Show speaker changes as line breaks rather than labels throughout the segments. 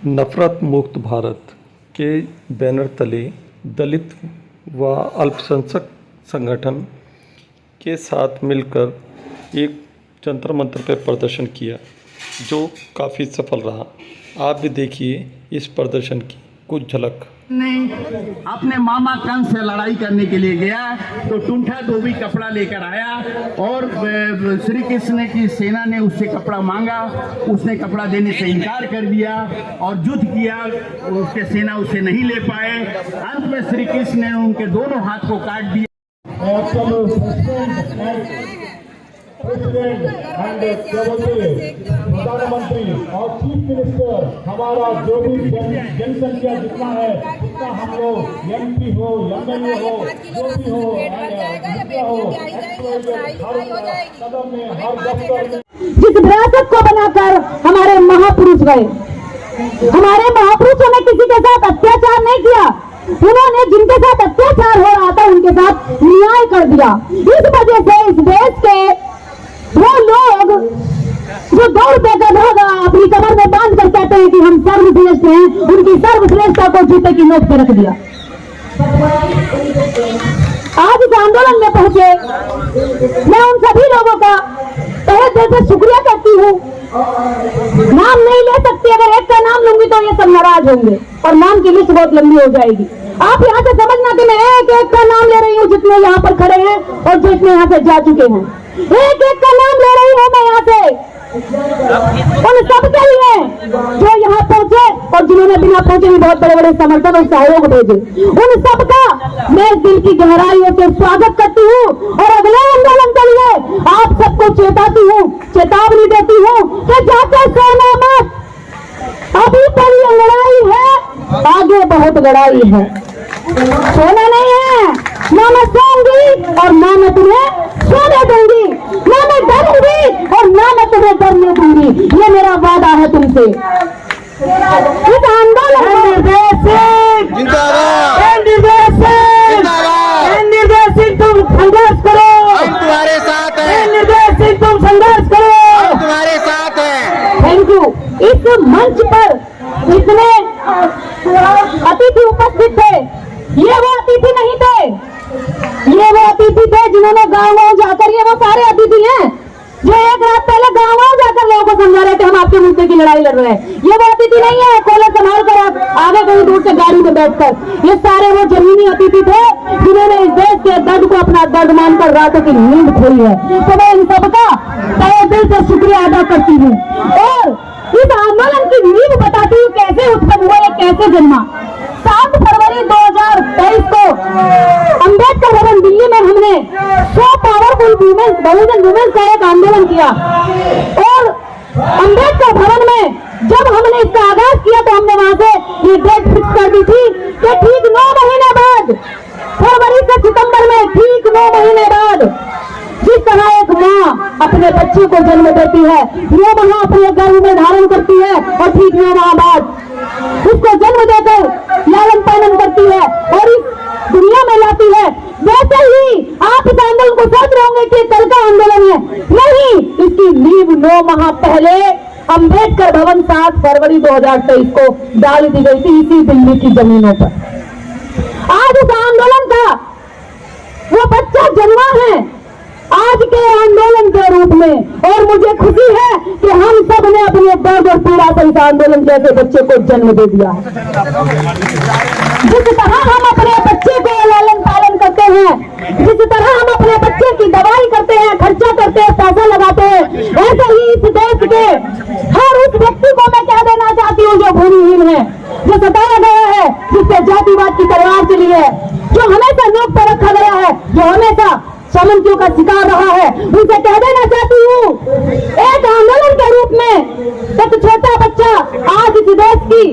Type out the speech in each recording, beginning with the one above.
नफरत मुक्त भारत के बैनर तले दलित व अल्पसंख्यक संगठन के साथ मिलकर एक जंतर मंतर पर प्रदर्शन किया, जो काफ़ी सफल रहा। आप भी देखिए इस प्रदर्शन की कुछ झलक।
ने अपने मामा कंस से लड़ाई करने के लिए गया तो टुंठा धोबी कपड़ा लेकर आया और श्री कृष्ण की सेना ने उससे कपड़ा मांगा। उसने कपड़ा देने से इनकार कर दिया और युद्ध किया। उसके सेना उसे नहीं ले पाए। अंत में श्री कृष्ण ने उनके दोनों हाथ को काट दिया।
प्रेसिडेंट एंड क्या बोलते प्रधानमंत्री और चीफ मिनिस्टर, हमारा जो भी जनसंख्या जितना है, जितना हम लोग एमपी हो, एमएलए हो, जो भी हो, हर कदम में, हर दफ्तर में
जिस विरासत को बनाकर हमारे महापुरुष गए, हमारे महापुरुषों ने किसी के साथ अत्याचार नहीं किया। उन्होंने जिनके साथ अत्याचार हो रहा था उनके साथ न्याय कर दिया। इस वजह से इस देश के वो लोग जो 2 रुपए का धागा अपनी कमर में बांध कर कहते हैं कि हम सर्वश्रेष्ठ हैं, उनकी सर्वश्रेष्ठता को जूते की नोक पे रख दिया। आज इस आंदोलन में पहुंचे मैं उन सभी लोगों का तहे दिल से शुक्रिया करती हूँ। नाम नहीं ले सकती, अगर एक का नाम लूंगी तो ये सब नाराज होंगे और नाम की लिस्ट बहुत लंबी हो जाएगी। आप यहाँ से समझना कि मैं एक एक का नाम ले रही हूँ, जितने यहाँ पर खड़े हैं और जितने यहाँ से जा चुके हैं, एक एक का नाम ले रही हूँ मैं यहाँ से। उन सबके लिए जो यहाँ पहुंचे और जिन्होंने बिना पहुंचे भी बहुत बड़े बड़े समर्थन और सहयोग भेजे, उन सबका मैं दिल की गहराइयों से स्वागत करती हूँ और अगले आंदोलन के लिए आप सबको चेतावनी देती हूँ कि जाके सोना मत। अभी तो ये लड़ाई है, आगे बहुत लड़ाई है, सोना नहीं है। ना मैं सोऊंगी और ना मैं तुम्हें सोने दूंगी, ना मैं डरूंगी और ना मैं तुम्हें डरने दूंगी। ये मेरा वादा है तुमसे। इस आंदोलन निर्देश सिंह तुम संघर्ष करो,
तुम्हारे साथ है।
निर्देश सिंह तुम संघर्ष करो,
तुम्हारे साथ है।
Thank you. इस मंच पर इतने अतिथि उपस्थित थे, ये वो अतिथि नहीं थे, ये वो अतिथि थे जिन्होंने गाँव जाकर, ये वो सारे अतिथि हैं जो एक रात पहले गाँव जाकर लोगों को समझा रहे थे हम आपके मुद्दे की लड़ाई लड़ रहे हैं। ये वो अतिथि नहीं है कॉलेज संभाल कर आप आगे कहीं दूर से गाड़ी में बैठकर। ये सारे वो जमीनी अतिथि थे जिन्होंने इस देश के दर्द को अपना दर्द मानकर रातों की नींद खोई है। तो मैं इन सबका तहे दिल से शुक्रिया अदा करती हूँ और इस आंदोलन की नींव बताती हूँ कैसे उत्पन्न हुआ, ये कैसे जन्मा। 7 फरवरी 2023 को अम्बेडकर भवन दिल्ली में हमने 100 पावरफुल बहुजन वुमेन्स का एक आंदोलन किया और अम्बेडकर भवन में जब हमने इसका आगाज किया तो हमने वहां से ये डेट फिक्स कर दी थी कि ठीक 9 महीने बाद, फरवरी से सितंबर में ठीक 9 महीने बाद, जिस तरह एक माँ अपने बच्चे को जन्म देती है, 9 माह अपने गर्भ में धारण करती है और ठीक 9 माह बाद उसको जन्म देकर लालन पालन करती है और इस दुनिया में लाती है, वैसे ही आप इस आंदोलन को सोच रहे होंगे कि कल का आंदोलन है। नहीं, इसकी नींव 9 माह पहले अम्बेडकर भवन 7 फरवरी 2023 को डाल दी गई थी, इसी दिल्ली की जमीनों पर। आज उस आंदोलन का वो बच्चा जन्मा है आज के आंदोलन के रूप में और मुझे खुशी है कि हम सब ने अपने दर्द और पीड़ा से इस आंदोलन जैसे बच्चे को जन्म दे दिया। जिस तरह हम अपने बच्चे को लालन पालन करते हैं, जिस तरह हम अपने बच्चे की दवाई करते हैं, खर्चा करते हैं, पैसा लगाते हैं, ऐसे ही इस देश के हर उस व्यक्ति को मैं कह देना चाहती हूँ जो भूमिहीन है, जो सताया गया है, जिससे जातिवाद की तलवार चली है, जो हमेशा नोक पर रखा गया है, जो हमेशा सामंतियों का शिकार रहा है, उनसे कह देना चाहती हूँ एक आंदोलन के रूप में एक छोटा बच्चा आज इस देश की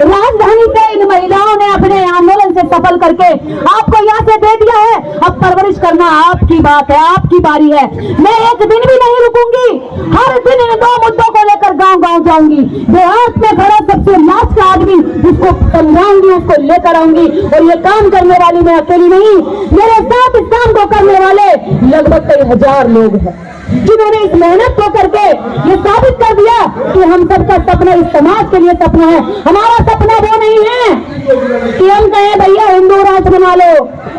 राजधानी से इन महिलाओं ने अपने आंदोलन से सफल करके आपको यहाँ से दे दिया है। अब परवरिश करना आपकी बात है, आपकी बारी है। मैं एक दिन भी नहीं रुकूंगी, हर दिन इन 2 मुद्दों को लेकर गांव-गांव जाऊंगी। देहात में खड़ा सबसे लास्ट का आदमी जिसको समझाऊंगी, उसको लेकर आऊंगी। और ये काम करने वाली मैं अकेली नहीं, मेरे साथ इस काम को करने वाले लगभग कई हजार लोग हैं जिन्होंने इस मेहनत को करके ये साबित कर दिया कि हम सबका सपना इस समाज के लिए सपना है। हमारा सपना वो नहीं है कि हम कहें भैया हिंदू राष्ट्र बना लो,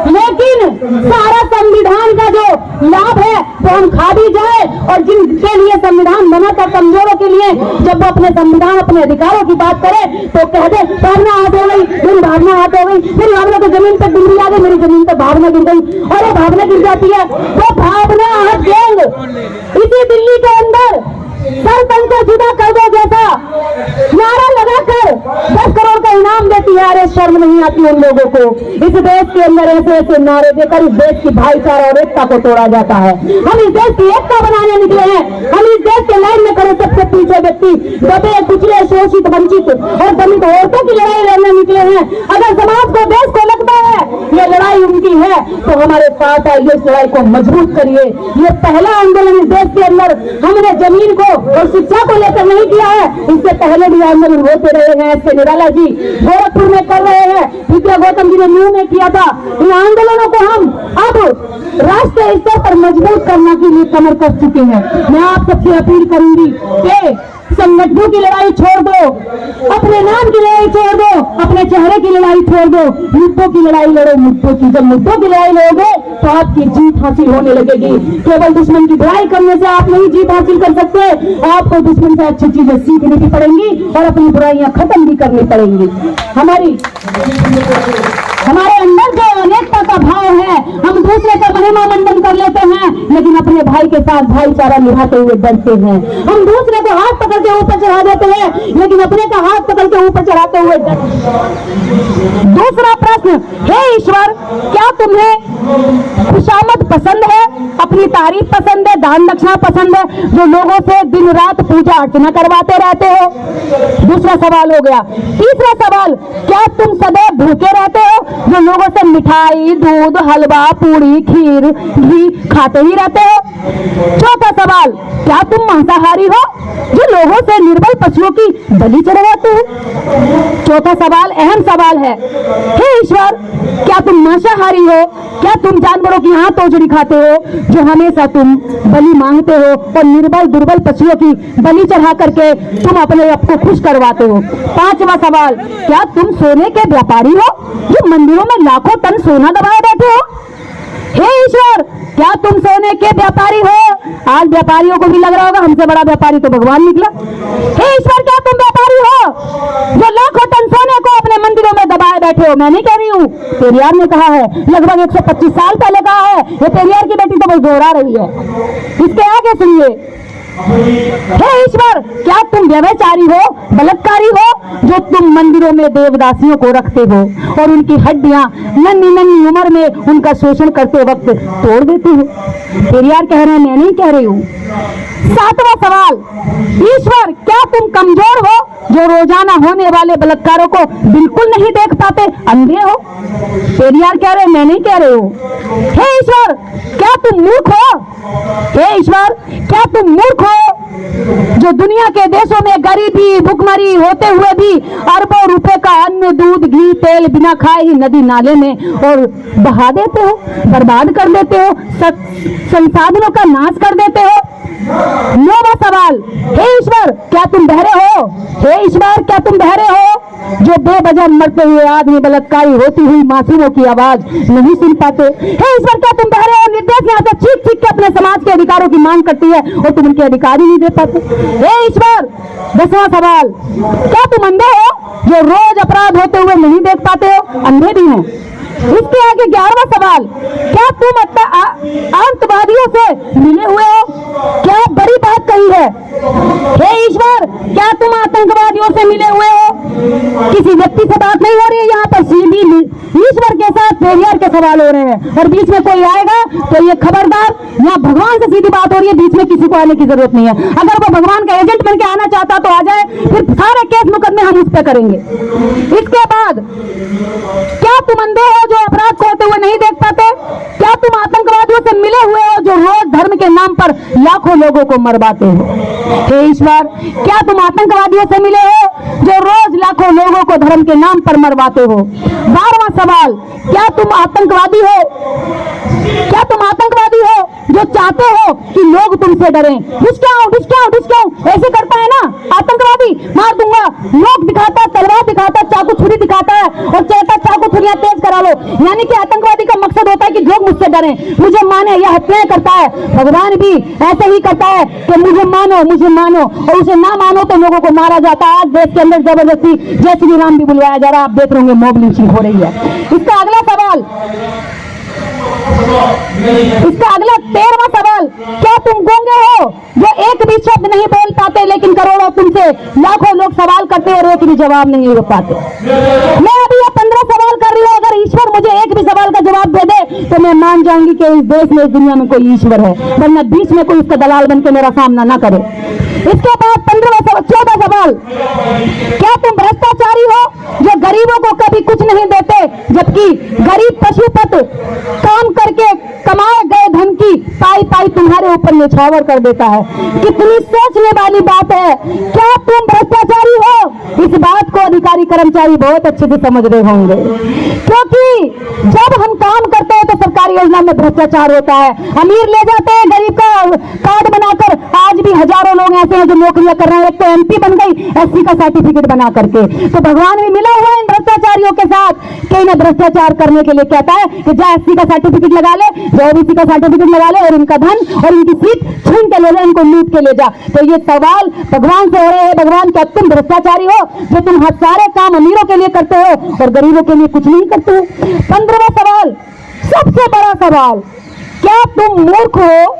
लेकिन सारा संविधान का जो लाभ है वो हम खा भी जाए। और जिनके लिए संविधान बना था, कमजोरों के लिए, जब वो अपने संविधान, अपने अधिकारों की बात करे तो कह दे भावना हाथ हो गई, मेरी भावना हाथ हो गई, मेरी भावना तो जमीन पर गिर आ गई, मेरी जमीन पर भावना गिर गई। और वो भावना गिर जाती है, वो भावना हाथ गैंग इसी दिल्ली के अंदर सरपंच को जुदा कर दो जैसा नारा लगाकर 10 करोड़ का इनाम देती है। अरे शर्म नहीं आती उन लोगों को? इस देश के अंदर ऐसे ऐसे नारे देकर इस देश की भाईचारा और एकता को तोड़ा जाता है। हम इस देश की एकता बनाने निकले हैं। हम इस देश के लाइन में खड़े सबसे पीछे व्यक्ति, दबे, कुचले, शोषित, वंचित और दलित औरतों की लड़ाई लड़ने निकले हैं। अगर समाज को, देश को लगता है ये लड़ाई उनकी है तो हमारे साथ आइए, इस लड़ाई को मजबूत करिए। ये पहला आंदोलन इस देश के अंदर हमने जमीन को और शिक्षा को लेकर नहीं किया है, इससे पहले भी आंदोलन होते रहे हैं। ऐसे निराला जी गोरखपुर में कर रहे हैं, विद्या गौतम जी ने न्यू में किया था। इन आंदोलनों को हम अब राष्ट्रीय स्तर पर मजबूत करने के लिए कमर कस चुके हैं। मैं आप सबसे अपील करूंगी कि संगठनों की लड़ाई छोड़ दो, अपने नाम की लड़ाई छोड़ दो, अपने चेहरे की लड़ाई छोड़ दो, मुद्दों की लड़ाई लड़ो। मुद्दों की, जब मुद्दों की लड़ाई लड़ोगे तो आपकी जीत हासिल होने लगेगी। केवल दुश्मन की बुराई करने से आप नहीं जीत हासिल कर सकते, आपको दुश्मन से अच्छी चीजें सीखनी भी पड़ेंगी और अपनी बुराइयां खत्म भी करनी पड़ेंगी। हमारे अंदर जो अनेकता का भाव है, हम दूसरे का महिमा मंडन कर लेते हैं, लेकिन अपने भाई के साथ भाईचारा निभाते हुए डरते हैं। हम दूसरे को हाथ पकड़ के ऊपर चढ़ा देते हैं, लेकिन अपने का हाथ पकड़ के ऊपर चढ़ाते हुए दूसरा प्रश्न, हे ईश्वर, क्या तुम्हें खुशामद पसंद है, अपनी तारीफ पसंद है, दान दक्षिणा पसंद है, जो लोगों से दिन रात पूजा अर्चना करवाते रहते हो? दूसरा सवाल हो गया। तीसरा सवाल, क्या तुम सदैव भूखे रहते हो, जो लोगों से मिठाई, दूध, हलवा, पूरी, खीर, घी खाते ही रहते हो? चौथा सवाल, क्या तुम मांसाहारी हो, जो लोगों से निर्बल पशुओं की बलि चढ़वाते हो? चौथा सवाल अहम सवाल है, हे ईश्वर, क्या तुम मांसाहारी हो, क्या तुम जानवरों की हाथ तोजड़ी खाते हो, जो हमेशा तुम बलि मांगते हो और निर्बल दुर्बल पशुओं की बलि चढ़ा करके तुम अपने आप को खुश करवाते हो? पांचवा सवाल, क्या तुम सोने के व्यापारी हो, जो मंदिरों में लाखों टन सोना दबाए बैठे हो? हे ईश्वर, क्या तुम सोने के व्यापारी हो? आज व्यापारियों को भी लग रहा होगा हमसे बड़ा व्यापारी तो भगवान निकला। हे ईश्वर, क्या तुम व्यापारी हो, जो लाखों टन सोने को अपने मंदिरों में दबाए बैठे हो? मैं नहीं कह रही हूँ, पेरियार ने कहा है, लगभग 125 साल पहले कहा है। ये पेरियार की बेटी तो बस दोहरा रही है, इसके आगे सुनिए। हे ईश्वर, क्या तुम व्यभिचारी हो, बलात्कारी हो, जो तुम मंदिरों में देवदासियों को रखते हो और उनकी हड्डियां नन्ही नन्ही उम्र में उनका शोषण करते वक्त तोड़ देते हो? पेरियार कह रहे हैं, मैं नहीं कह रही हूँ। सातवां सवाल, ईश्वर, क्या तुम कमजोर हो, जो रोजाना होने वाले बलात्कारों को बिल्कुल नहीं देख पाते, अंधे हो? पेरियार कह रहे हैं, मैं नहीं कह रही हूँ। हे ईश्वर, क्या तुम मूर्ख हो? हे ईश्वर, क्या तुम मूर्ख हो, जो दुनिया के देशों में गरीबी, भुखमरी होते हुए भी अरबों रुपए का अन्न, दूध, घी, तेल बिना खाए ही नदी नाले में और बहा देते हो, बर्बाद कर देते हो, संसाधनों का नाश कर देते हो? नौवां सवाल, हे ईश्वर, क्या तुम बहरे हो? हे ईश्वर, क्या तुम बहरे हो, जो बेवजह मरते हुए आदमी, बलात्कारी होती हुई मासूमों की आवाज नहीं सुन पाते? हे ईश्वर, क्या तुम बहरे हो, निर्देश यहाँ से चीख चीख के अपने समाज के अधिकारों की मांग करती है और तुम उनके अधिकार ही नहीं दे पाते? हे ईश्वर, 10वां सवाल, क्या तुम अंधे हो, जो रोज अपराध होते हुए नहीं देख पाते हो? अंधे भी हैं। इसके आगे 11वां सवाल, क्या तुम आतंकवादियों से मिले हुए हो? क्या बड़ी बात कही है। हे ईश्वर, क्या तुम आतंकवादियों से मिले हुए हो? किसी व्यक्ति से बात नहीं हो रही है यहाँ पर, सीधी ईश्वर के साथ पेरियार के सवाल हो रहे हैं और बीच में कोई आएगा तो ये खबरदार, यहाँ भगवान से सीधी बात हो रही है, बीच में किसी को आने की जरूरत नहीं है। अगर वो भगवान का एजेंट बनके आना चाहता तो आ जाए, फिर सारे केस मुकदमे हम उस पर करेंगे। इसके बाद, क्या तुम अंधे हो, जो अपराध को होते हुए नहीं देख पाते? क्या तुम आतंकवादियों से मिले हुए हो, जो रोज धर्म के नाम पर लाखों लोगों को मरवाते हो? हे ईश्वर, क्या तुम आतंकवादियों से मिले हो, जो रोज को धर्म के नाम पर मरवाते हो। 12वां सवाल, क्या तुम आतंकवादी हो? क्या तुम आतंकवादी हो जो चाहते हो कि लोग तुमसे डरें? डिस्काउंट ऐसे करता है ना आतंकवादी, मार दूंगा, नोक दिखाता, तलवार दिखाता, चाकू छुरी दिखाता है और कहता चाकू छुरियां तेज करा लो। यानी कि आतंकवादी का मकसद होता है कि लोग मुझसे डरें, मुझे माने। यह हत्याएं करता है। भगवान भी ऐसे ही करता है कि मुझे मानो, और उसे ना मानो तो लोगों को मारा जाता है। आज देश के अंदर जबरदस्ती जय श्री राम भी बुलवाया जा रहा है, आप देख रहे होंगे मॉब लिंचिंग हो रही है। इसका अगला 13वां सवाल, क्या तुम गूंगे हो जो एक भी शब्द नहीं बोल पाते लेकिन करोड़ों तुमसे लाखों लोग सवाल करते और एक भी जवाब नहीं दे पाते? मैं अभी ये 15 सवाल कर रही हूँ, अगर ईश्वर मुझे एक भी सवाल का जवाब दे दे तो मैं मान जाऊंगी कि इस देश में, इस दुनिया में कोई ईश्वर है, वरना बीच में कोई इसका दलाल बन के मेरा सामना ना करे। इसके बाद 14 सवाल, क्या तुम भ्रष्टाचारी हो जो गरीबों को कभी कुछ नहीं देते जबकि गरीब पशुपत काम करके कमाए गए धन की पाई तुम्हारे ऊपर निछावर कर देता है? कितनी सोचने वाली बात है। क्या तुम भ्रष्टाचारी हो? इस बात को अधिकारी कर्मचारी बहुत अच्छे से समझ रहे होंगे, क्योंकि जब हम काम करते हैं तो सरकारी योजना में भ्रष्टाचार होता है। अमीर ले जाते हैं गरीब का कार्ड बनाकर, आज भी हजारों लोग ऐसे हैं जो नौकरियां कर रहे हैं। एक तो एमपी बन गई एससी का सर्टिफिकेट बना करके। तो भगवान भी मिला हुआ है इन भ्रष्टाचारियों के साथ कि इन्हें भ्रष्टाचार करने के लिए कहता है कि जा एससी का सर्टिफिकेट लगा ले, ओबीसी का सर्टिफिकेट लगा ले और इनका धन और इनकी सीट छीन के ले ले, इनको लूट के ले जा। तो ये सवाल भगवान से हो रहे हैं, भगवान क्या तुम भ्रष्टाचारी हो जो तुम हर सारे काम अमीरों के लिए करते हो और गरीबों के लिए कुछ नहीं करते हो? 15वां सवाल, सबसे बड़ा सवाल, क्या तुम मूर्ख हो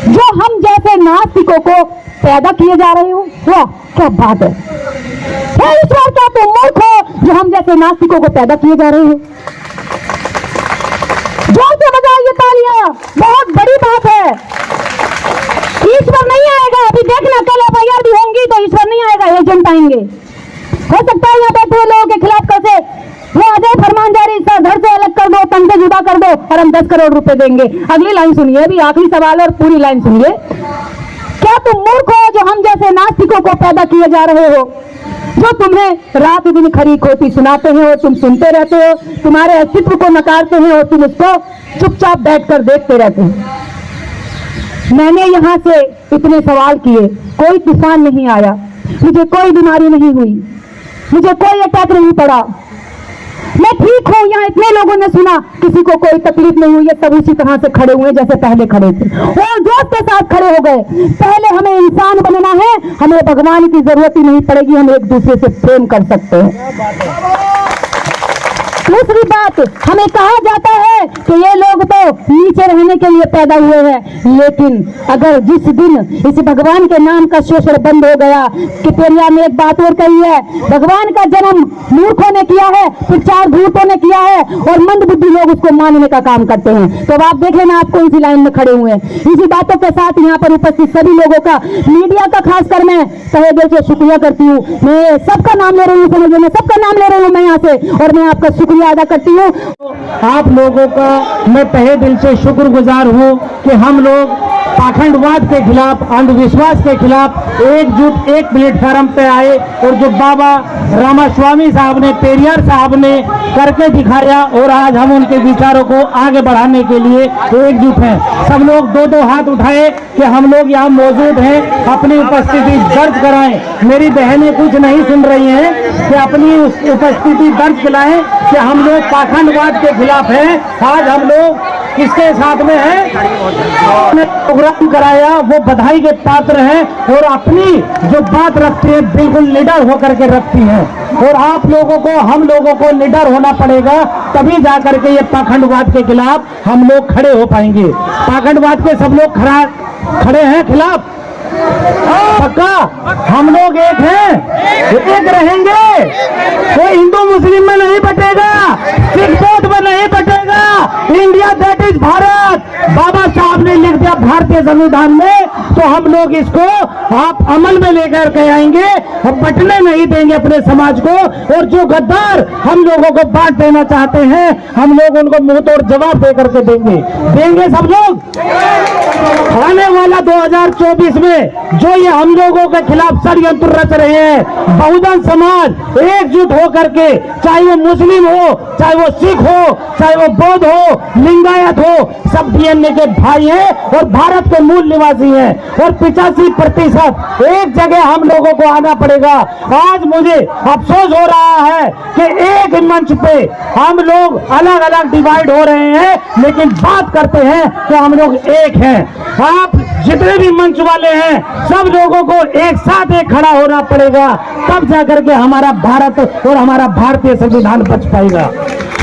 जो हम जैसे नास्तिकों को पैदा किए जा रहे हो? वाह क्या बात है। हे ईश्वर, क्या तुम मूर्ख हो जो हम जैसे नास्तिकों को पैदा किए जा रहे हो? जोर से बजाइए तालियां, बहुत बड़ी बात है। ईश्वर नहीं आएगा, अभी देखना कल एफआईआर भी होंगी तो ईश्वर नहीं आएगा, एजेंट आएंगे। हो सकता है यहाँ बैठे हुए लोगों के खिलाफ कैसे वो अजय फरमान जारी, सर घर से अलग कर दो, तन से जुदा कर दो और हम 10 करोड़ रुपए देंगे। अगली लाइन सुनिए, अभी आखिरी सवाल और पूरी लाइन सुनिए। क्या तुम मूर्ख हो जो हम जैसे नास्तिकों को पैदा किए जा रहे हो, जो तुम्हें रात दिन खरी खोटी सुनाते हैं और तुम सुनते रहते हो, तुम्हारे अस्तित्व को नकारते हैं और तुम उसको चुपचाप बैठकर देखते रहते हो। मैंने यहाँ से इतने सवाल किए, कोई तूफान नहीं आया, मुझे कोई बीमारी नहीं हुई, मुझे कोई अटैक नहीं पड़ा, मैं ठीक हूँ। यहाँ इतने लोगों ने सुना, किसी को कोई तकलीफ नहीं हुई है, सब उसी तरह से खड़े हुए जैसे पहले खड़े थे और जोश के साथ खड़े हो गए। पहले हमें इंसान बनना है, हमें भगवान की जरूरत ही नहीं पड़ेगी, हम एक दूसरे से प्रेम कर सकते हैं। दूसरी बात, हमें कहा जाता है कि ये लोग तो नीचे रहने के लिए पैदा हुए हैं, लेकिन अगर जिस दिन इस भगवान के नाम का शोषण बंद हो गया, किपेरिया में एक बात और कही है, भगवान का जन्म मूर्खों ने किया है, फिर 4 भूतों ने किया है और मंदबुद्धि लोग उसको मानने का काम करते हैं। तो अब आप देख लेना, आपको इसी लाइन में खड़े हुए हैं। इसी बातों के साथ यहाँ पर उपस्थित सभी लोगों का, मीडिया का खासकर मैं तहे दिल से शुक्रिया करती हूँ। मैं सबका नाम ले रही हूँ, समझिए मैं सबका नाम ले रही हूँ मैं यहाँ से, और मैं आपका शुक्रिया अदा करती हूँ।
आप लोगों का मैं तहे दिल से शुक्रगुजार हूँ कि हम लोग पाखंडवाद के खिलाफ, अंधविश्वास के खिलाफ एकजुट एक प्लेटफार्म पे आए और जो बाबा रामास्वामी साहब ने, पेरियार साहब ने करके दिखाया और आज हम उनके विचारों को आगे बढ़ाने के लिए एकजुट हैं। सब लोग 2-2 हाथ उठाए कि हम लोग यहाँ मौजूद हैं, अपनी उपस्थिति दर्ज कराएं। मेरी बहनें कुछ नहीं सुन रही हैं कि अपनी उपस्थिति दर्ज कराएं कि हम लोग पाखंडवाद के खिलाफ हैं। आज हम लोग किसके साथ में है, प्रोग्राम कराया, वो बधाई के पात्र हैं और अपनी जो बात रखती है बिल्कुल निडर होकर के रखती हैं। और आप लोगों को, हम लोगों को निडर होना पड़ेगा, तभी जाकर के ये पाखंडवाद के खिलाफ हम लोग खड़े हो पाएंगे। पाखंडवाद के सब लोग खड़े हैं खिलाफ, पक्का हम लोग एक हैं, एक रहेंगे। कोई हिंदू मुस्लिम में नहीं बटेगा, सिख बौद्ध में नहीं बटेगा। India that is Bharat. Baba Saheb आपने लिख दिया भारतीय संविधान में, तो हम लोग इसको आप अमल में लेकर के आएंगे और बटने नहीं देंगे अपने समाज को। और जो गद्दार हम लोगों को बांट देना चाहते हैं, हम लोग उनको मुंह तोड़ जवाब दे करके देंगे सब लोग। आने वाला 2024 में जो ये हम लोगों के खिलाफ षड्यंत्र रच रहे हैं, बहुजन समाज एकजुट होकर के, चाहे वो मुस्लिम हो, चाहे वो सिख हो, चाहे वो बौद्ध हो, लिंगायत हो, सब डीएनए के भाई हैं और भारत के मूल निवासी हैं। और 85% एक जगह हम लोगों को आना पड़ेगा। आज मुझे अफसोस हो रहा है कि एक मंच पे हम लोग अलग अलग डिवाइड हो रहे हैं, लेकिन बात करते हैं कि हम लोग एक हैं। आप जितने भी मंच वाले हैं, सब लोगों को एक साथ एक खड़ा होना पड़ेगा, तब जाकर के हमारा भारत और हमारा भारतीय संविधान बच पाएगा।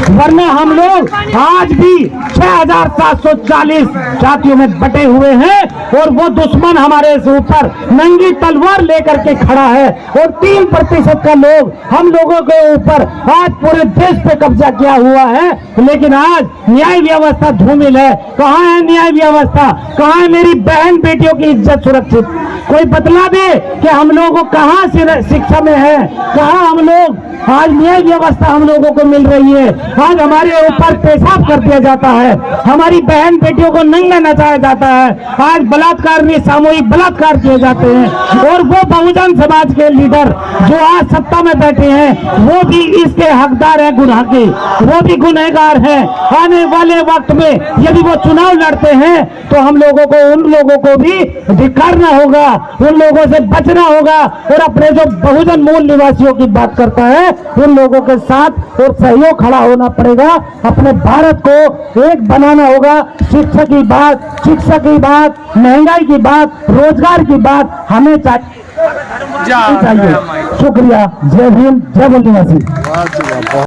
वरना हम लोग आज भी 6740 जातियों में बटे हुए हैं और वो दुश्मन हमारे ऊपर नंगी तलवार लेकर के खड़ा है। और 3% का लोग हम लोगों के ऊपर आज पूरे देश पे कब्जा किया हुआ है। लेकिन आज न्याय व्यवस्था धूमिल है। कहाँ है न्याय व्यवस्था? कहाँ है मेरी बहन बेटियों की इज्जत सुरक्षित? कोई बतला दे कि हम लोगों को कहाँ शिक्षा में है, कहाँ हम लोग आज न्याय व्यवस्था हम लोगों को मिल रही है। आज हमारे ऊपर पेशाब कर दिया जाता है, हमारी बहन बेटियों को नंगा नचाया जाता है, आज बलात्कार में सामूहिक बलात्कार किए जाते हैं। और वो बहुजन समाज के लीडर जो आज सत्ता में बैठे हैं, वो भी इसके हकदार है, गुनाह के, वो भी गुनहगार हैं। आने वाले वक्त में यदि वो चुनाव लड़ते हैं तो हम लोगों को, उन लोगों को भी धिक्कारना होगा, उन लोगों से बचना होगा और अपने जो बहुजन मूल निवासियों की बात करता है, उन लोगों के साथ और सहयोग खड़ा होना पड़ेगा। अपने भारत को एक बनाना होगा। शिक्षा की बात, महंगाई की बात, रोजगार की बात हमें चाहिए। शुक्रिया। जय भीम, जय मूल निवासी।